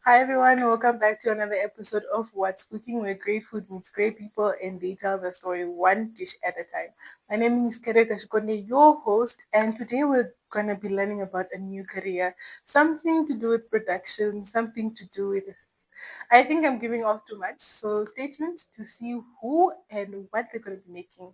Hi everyone, welcome back to another episode of What's Cooking, where great food meets great people and they tell the story one dish at a time. My name is Kere Kashikonde, your host, and today we're gonna be learning about a new career, something to do with production, something to do with. I think I'm giving off too much, so stay tuned to see who and what they're gonna be making.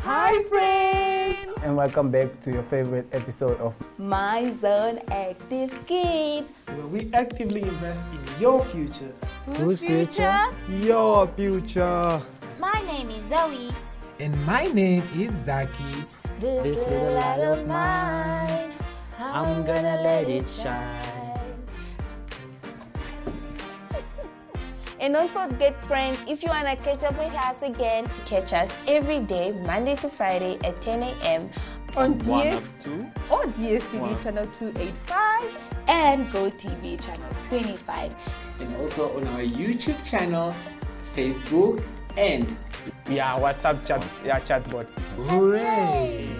Hi friends! And welcome back to your favorite episode of My Zone Active Kids. where we actively invest in your future. Whose Future? Your Future. My name is Zoe. And my name is Zaki. This little light of mine, I'm gonna let it shine. And don't forget, friends, if you want to catch up with us again, catch us every day, Monday to Friday at 10 a.m. on DSTV channel 285 And GoTV channel 25. And also on our YouTube channel, Facebook, and Yeah, WhatsApp chat, chatbot. hooray!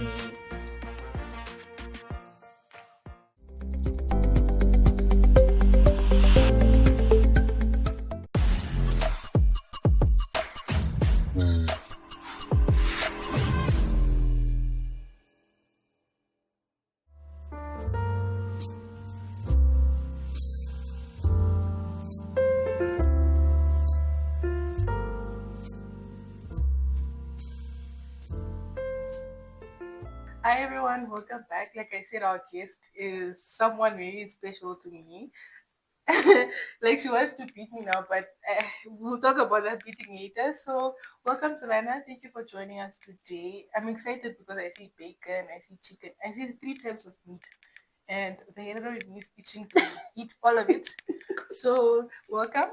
Hi everyone, welcome back. Like I said, our guest is someone very special to me. Like she wants to beat me now, but we'll talk about that beating later. So, welcome, Savannah. Thank you for joining us today. I'm excited because I see bacon, I see chicken, I see three types of meat, and the head of me is itching to eat all of it. So, welcome.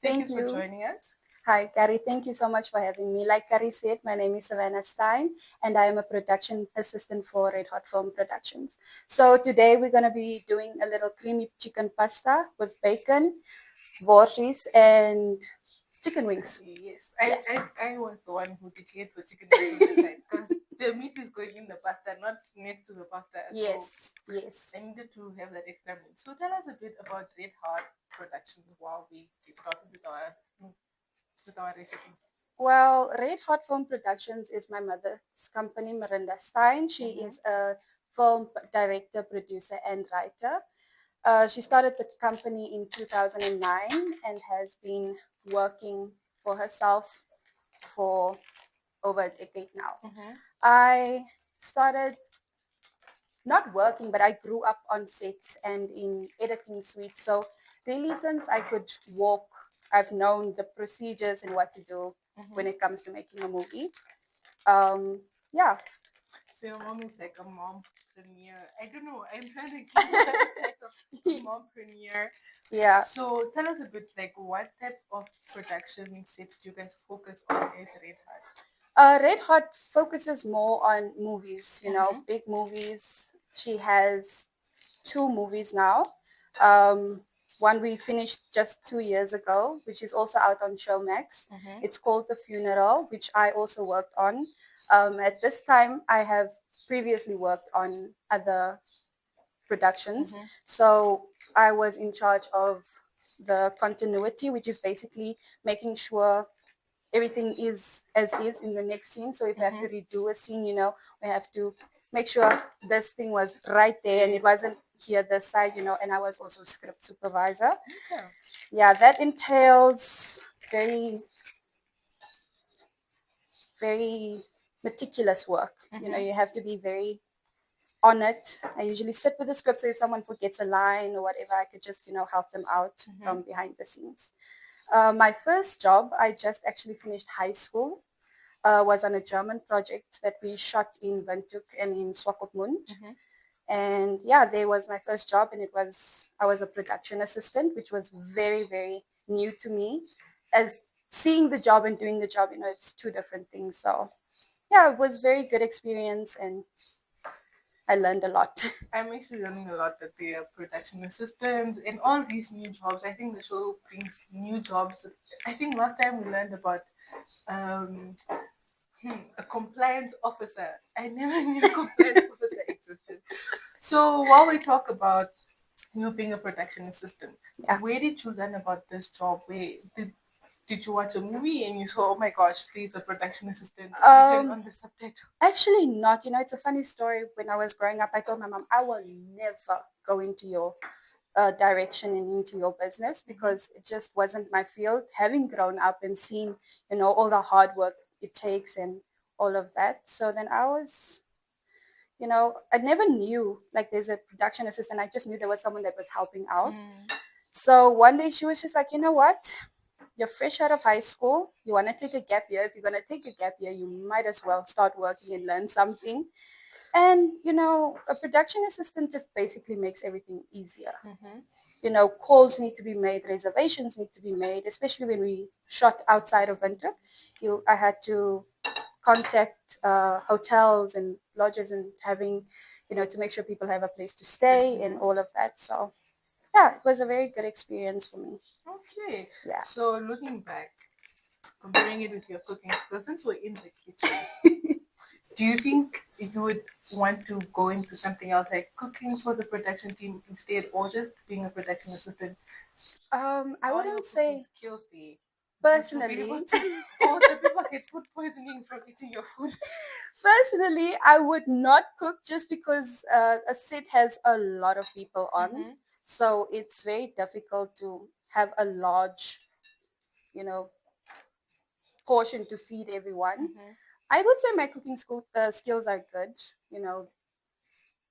Thank you for joining us. Hi, Carrie. Thank you so much for having me. Like Carrie said, my name is Savannah Stein, and I am a production assistant for Red Hot Film Productions. So today we're going to be doing a little creamy chicken pasta with bacon, borscht, and chicken wings. Yes, Yes. I was the one who declared for chicken because the meat is going in the pasta, not next to the pasta. So Yes, yes. I needed to have that extra meat. So tell us a bit about Red Heart Productions while we get started with our recipe. Well, Red Hot Film Productions is my mother's company, Miranda Stein. She is a film director, producer, and writer. She started the company in 2009 and has been working for herself for over a decade now. I started not working, but I grew up on sets and in editing suites. So really, since I could walk, I've known the procedures and what to do when it comes to making a movie. Yeah. So your mom is like a mom premiere. I don't know. I'm trying to keep track of mompreneur. Yeah. So tell us a bit like what type of production sets do you guys focus on as Red Heart? Red Hot focuses more on movies, big movies. She has 2 movies now. One we finished just 2 years ago, which is also out on Showmax. It's called The Funeral, which I also worked on. At this time, I have previously worked on other productions. So I was in charge of the continuity, which is basically making sure everything is as is in the next scene. So if we have to redo a scene, we have to make sure this thing was right there and it wasn't here this side, and I was also script supervisor. Yeah, that entails very, very meticulous work. You have to be very on it. I usually sit with the script, so if someone forgets a line or whatever, I could just, help them out behind the scenes. My first job, I just actually finished high school, was on a German project that we shot in Windhoek and in Swakopmund. And yeah, there was my first job, and I was a production assistant, which was very, very new to me. As seeing the job and doing the job, it's two different things. So yeah, it was very good experience, and I learned a lot. I'm actually learning a lot that they are production assistants and all these new jobs. I think the show brings new jobs. I think last time we learned about um, a compliance officer. I never knew a compliance officer existed. So while we talk about you being a production assistant, Yeah. where did you learn about this job? Where did you watch a movie and you saw, oh my gosh, there's a production assistant written on the subtitle? Actually not. It's a funny story. When I was growing up, I told my mom, I will never go into your direction and into your business because it just wasn't my field. Having grown up and seen, all the hard work it takes and all of that. So then I was, I never knew like there's a production assistant. I just knew there was someone that was helping out. So one day she was just like, you know what? You're fresh out of high school. You want to take a gap year. If you're going to take a gap year, you might as well start working and learn something. And, a production assistant just basically makes everything easier. Calls need to be made, reservations need to be made, especially when we shot outside of Windhoek. I had to contact hotels and lodges and having, to make sure people have a place to stay and all of that. So, yeah, it was a very good experience for me. Okay. Yeah. So looking back, comparing it with your cooking skills, since we're in the kitchen, do you think you would want to go into something else like cooking for the production team instead, or just being a production assistant? I wouldn't say skills there. personally. Or the people get food poisoning from eating your food. Personally, I would not cook just because a set has a lot of people on. So it's very difficult to have a large, portion to feed everyone. I would say my cooking skills are good.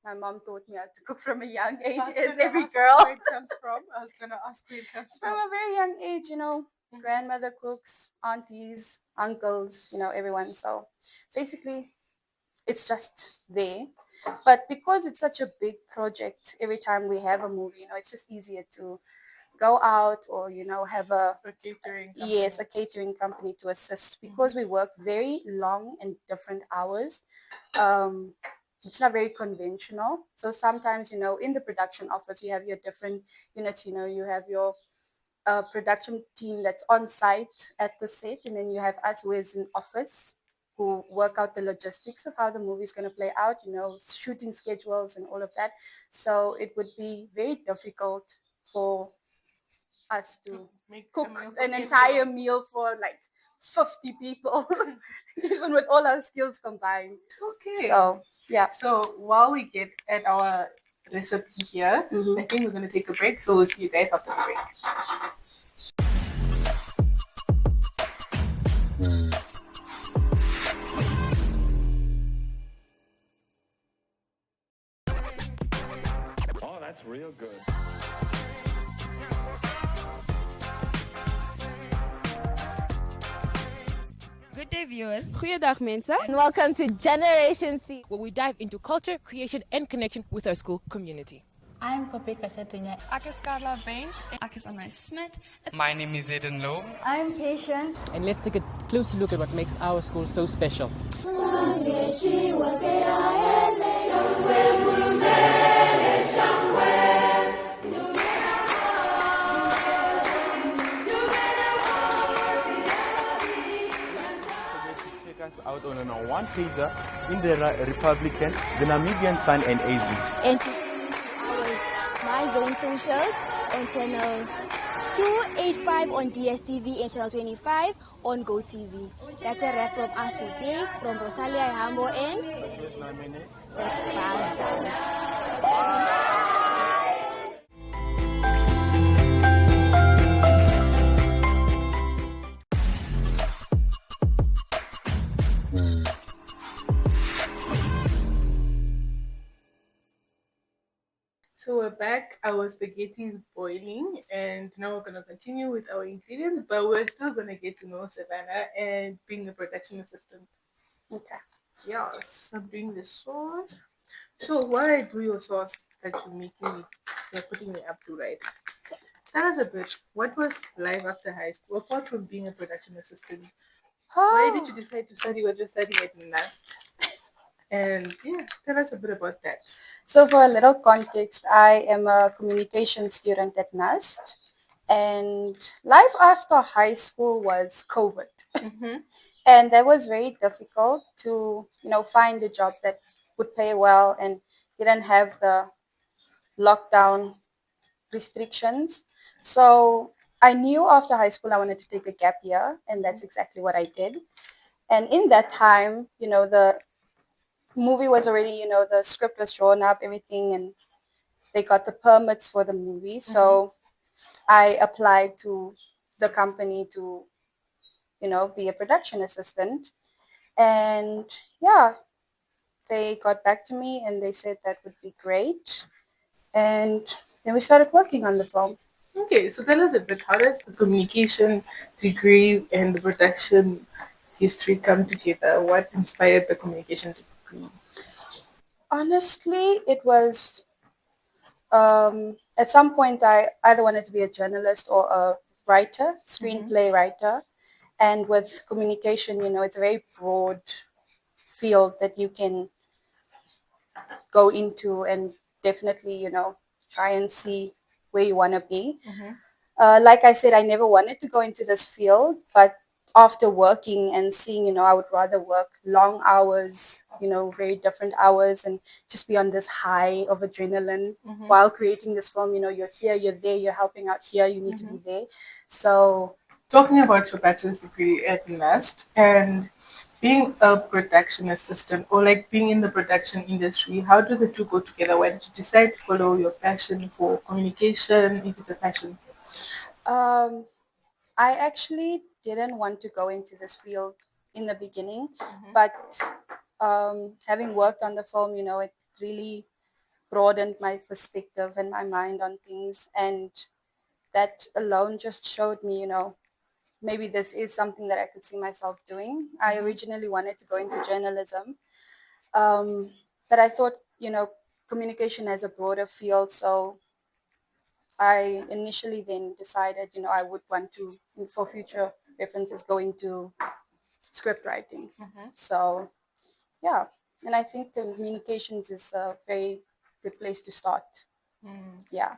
My mom taught me how to cook from a young age, as every girl. Where it comes from. I was gonna ask where it comes From a very young age, grandmother cooks, aunties, uncles, everyone. So basically, it's just there. But because it's such a big project, every time we have a movie, it's just easier to go out or, have a catering company. Yes, a catering company to assist because we work very long and different hours. It's not very conventional. So sometimes, in the production office, you have your different units, you have your production team that's on site at the set, and then you have us who is in office who work out the logistics of how the movie is going to play out, shooting schedules and all of that. So it would be very difficult for us to cook an entire meal for like 50 people, even with all our skills combined. Okay. So, yeah. So while we get at our recipe here, I think we're going to take a break. So we'll see you guys after the break. Oh, that's real good. Good day, viewers. Goeiedag mensen. And welcome to Generation C, where we dive into culture, creation, and connection with our school community. I'm Kopeka Satunya. Ek is Carla Benz. Ek is Anna Smit. My name is Eden Low. I'm Patience. And let's take a closer look at what makes our school so special. Out on a one-pager in the Republican, the Namibian Sun and AZ. And My Zone Socials on channel 285 on DSTV and channel 25 on GoTV. That's a wrap from us today from Rosalia Hambo and So we're back. Our spaghetti is boiling, and now we're gonna continue with our ingredients, but we're still gonna get to know Savannah and being a production assistant. Okay. Yes. I'm doing the sauce. So while I do your sauce that you're putting me up to, right? Tell us a bit. What was life after high school, apart from being a production assistant? Why did you decide to study what you're studying at NAST? And yeah, tell us a bit about that. So for a little context, I am a communication student at NUST, and life after high school was COVID. And that was very difficult to, find a job that would pay well and didn't have the lockdown restrictions. So I knew after high school I wanted to take a gap year, and that's exactly what I did. And in that time, the movie was already, the script was drawn up, everything, and they got the permits for the movie. So I applied to the company to, be a production assistant. And yeah, they got back to me and they said that would be great. And then we started working on the film. Okay, so tell us a bit. How does the communication degree and the production history come together? What inspired the communication degree? Honestly, it was at some point I either wanted to be a journalist or a writer, screenplay writer. And with communication, it's a very broad field that you can go into and definitely, try and see where you want to be. Like I said, I never wanted to go into this field, but after working and seeing, I would rather work long hours, very different hours, and just be on this high of adrenaline while creating this film. You're here, you're there, you're helping out here, you need to be there. So, talking about your bachelor's degree at NUST and being a production assistant or like being in the production industry, how do the two go together? Why did you decide to follow your passion for communication if it's a passion? I actually didn't want to go into this field in the beginning, but having worked on the film, it really broadened my perspective and my mind on things. And that alone just showed me, maybe this is something that I could see myself doing. I originally wanted to go into journalism, but I thought, communication as a broader field. So I initially then decided, I would want to, for future references, go into script writing. So, yeah. And I think communications is a very good place to start. Yeah.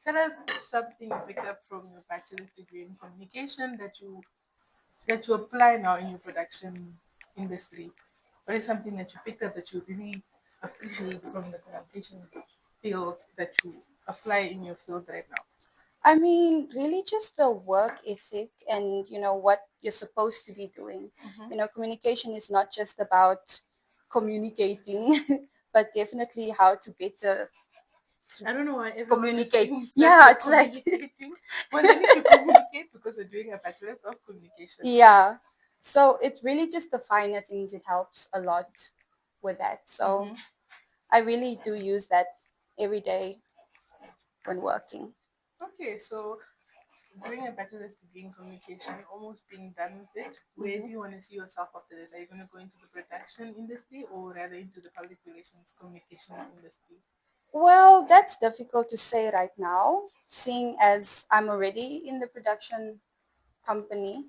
Tell us something you picked up from your bachelor's degree in communication that you apply now in your production industry. What is something that you picked up that you really appreciate from the communication field that you apply in your field right now? I mean, really just the work ethic and, what you're supposed to be doing. Communication is not just about communicating, but definitely how to better I don't know why everyone communicate. assumes that Yeah, you're it's like communicating. Well, they need to communicate because we're doing a bachelor's of communication. yeah. So it's really just the finer things. It helps a lot with that. So I really do use that every day when working. Okay, so doing a bachelor's degree in communication, almost being done with it, where do you want to see yourself after this? Are you going to go into the production industry or rather into the public relations communication industry? Well, that's difficult to say right now, seeing as I'm already in the production company.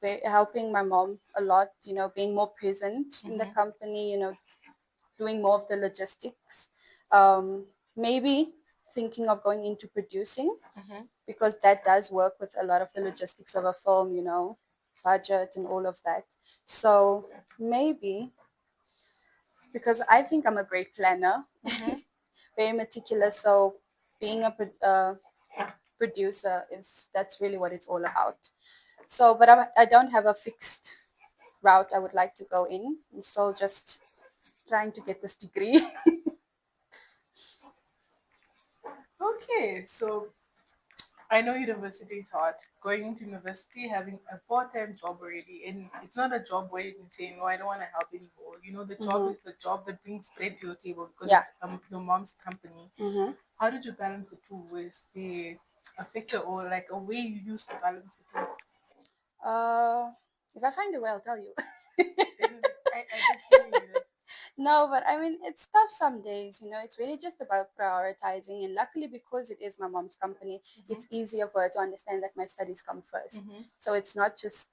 They're helping my mom a lot, being more present in the company, doing more of the logistics. Maybe thinking of going into producing because that does work with a lot of the logistics of a film, budget and all of that. So maybe because I think I'm a great planner, very meticulous. So being a producer that's really what it's all about. So, but I don't have a fixed route I would like to go in. I'm still just trying to get this degree. Okay, so I know university is hard. Going into university, having a part-time job already, and it's not a job where you can say, no, I don't want to help anymore. The job is the job that brings bread to your table because it's your mom's company. How did you balance the two? Was there a factor or like a way you used to balance the two? If I find a way, I'll tell you. Then I definitely will. No, but I mean, it's tough some days, it's really just about prioritizing. And luckily, because it is my mom's company, it's easier for her to understand that my studies come 1st. So it's not just,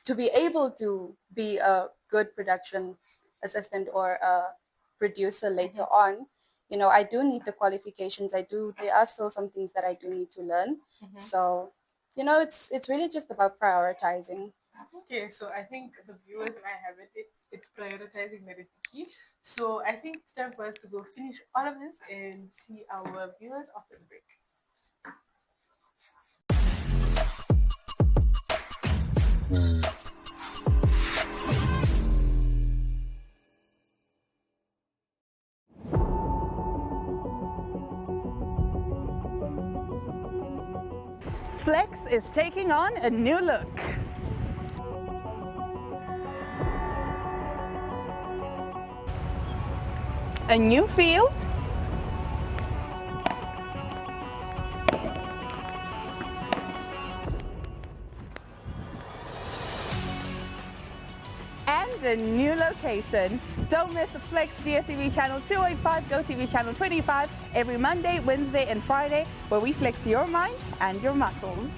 to be able to be a good production assistant or a producer later on, I do need the qualifications. There are still some things that I do need to learn. So, it's really just about prioritizing. Okay, so I think the viewers and I have it's prioritizing that is the key. So I think it's time for us to go finish all of this and see our viewers after the break. Flex is taking on a new look. A new feel, and a new location. Don't miss Flex DSTV channel 285, GoTV channel 25 every Monday, Wednesday and Friday, where we flex your mind and your muscles.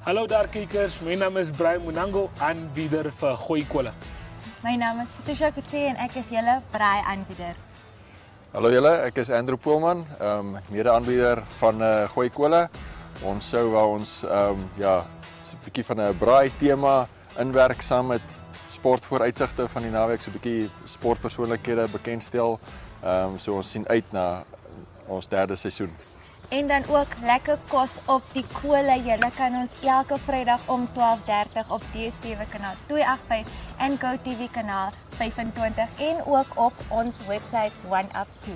Hallo daar kijkers, mijn naam is Brian Munango, aanbieder van Gooikola. Mijn naam is Patricia Kutse en ek is julle braai aanbieder. Hallo julle, ek is Andrew Poelman, mede-aanbieder van Gooikola. Ons sou wou ons 'n bietjie van 'n braai tema inwerk saam met sportvooruitsigte van die naweek, so 'n bietjie sportpersoonlikhede bekendstel. So ons sien uit na ons derde seisoen. En dan ook lekker kos op die kolle. Julle kan ons elke Vrydag om 12:30 op DStv kanaal 285 en GoTV kanaal 25 en ook op ons website OneUp2.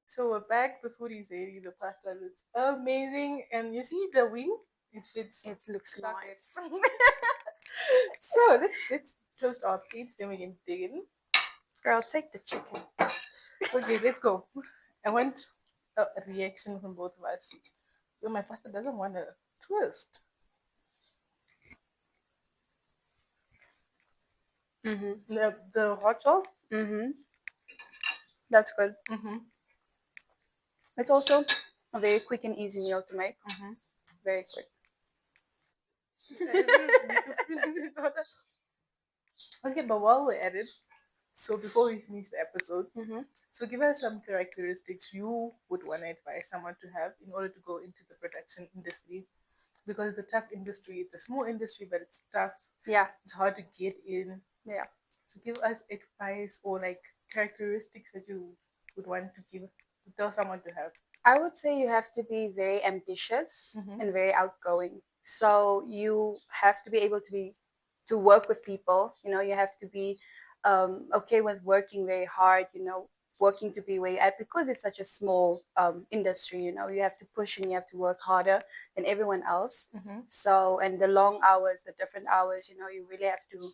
So we're back. The food is ready. The pasta looks amazing, and you see the wing. It fits. It looks nice. So let's toast our plates. Then we can dig in. Girl, take the chicken. Okay, let's go. I want a reaction from both of us. So my pasta doesn't want to twist. The hot sauce. That's good. Mm-hmm. It's also a very quick and easy meal to make. Very quick. Okay, but while we're at it, so before we finish the episode, so give us some characteristics you would want to advise someone to have in order to go into the production industry, because it's a tough industry. It's a small industry, but it's tough. Yeah. It's hard to get in. Yeah. So give us advice or like characteristics that you would want to give to tell someone to have. I would say you have to be very ambitious and very outgoing. So you have to be able to work with people. You know, you have to be okay with working very hard. You know, working to be where you're at, because it's such a small industry. You know, you have to push and you have to work harder than everyone else. So, and the long hours, the different hours. You know, you really have to.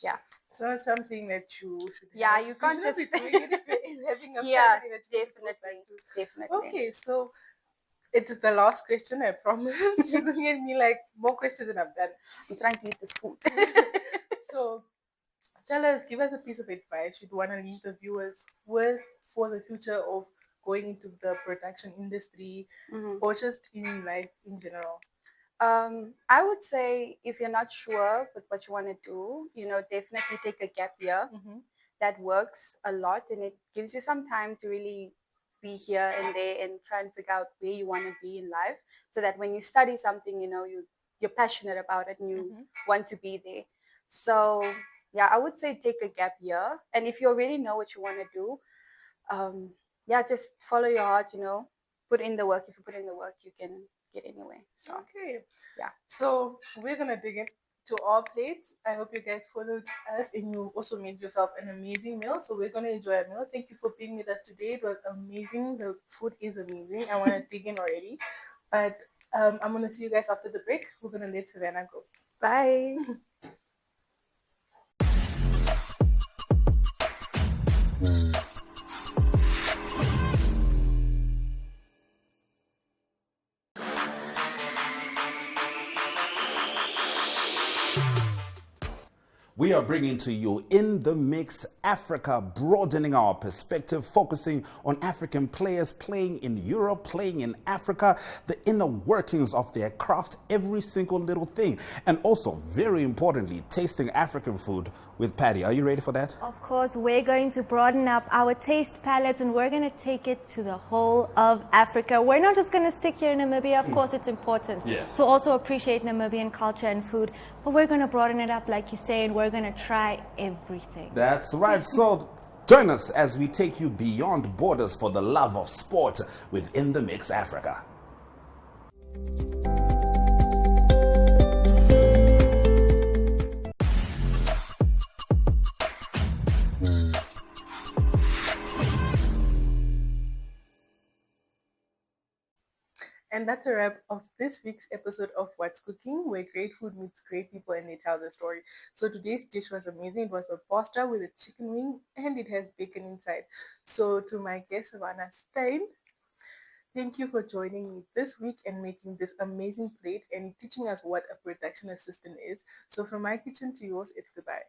Yeah. It's not something that you should. Yeah, have. you can't should just be doing it if you're having a yeah, family that you go back to. definitely. Okay, so it's the last question, I promise. She's looking at me like more questions than I've done. I'm trying to eat this food. So tell us, give us a piece of advice you'd want to leave the viewers with for the future of going into the production industry or just in life in general. I would say if you're not sure with what you want to do, you know, definitely take a gap year. That works a lot, and it gives you some time to really be here and there and try and figure out where you want to be in life, so that when you study something, you know, you're passionate about it and you want to be there. So yeah, I would say take a gap year, and if you already know what you want to do, yeah, just follow your heart. You know, put in the work. If you put in the work, you can get anywhere. So okay, yeah. So we're gonna dig into our plates. I hope you guys followed us and you also made yourself an amazing meal. So we're gonna enjoy our meal. Thank you for being with us today. It was amazing. The food is amazing. I want to dig in already, but I'm gonna see you guys after the break. We're gonna let Savannah go. Bye. We are bringing to you In the Mix Africa, broadening our perspective, focusing on African players playing in Europe, playing in Africa, the inner workings of their craft, every single little thing. And also, very importantly, tasting African food with Patty. Are you ready for that? Of course, we're going to broaden up our taste palettes and we're going to take it to the whole of Africa. We're not just going to stick here in Namibia. Of course, it's important to also appreciate Namibian culture and food, but we're going to broaden it up, like you say, and we're going to try everything. That's right. So join us as we take you beyond borders for the love of sport with In the Mix Africa. And that's a wrap of this week's episode of What's Cooking, where great food meets great people and they tell the story. So today's dish was amazing. It was a pasta with a chicken wing and it has bacon inside. So to my guest, Savannah Stein, thank you for joining me this week and making this amazing plate and teaching us what a production assistant is. So from my kitchen to yours, it's goodbye.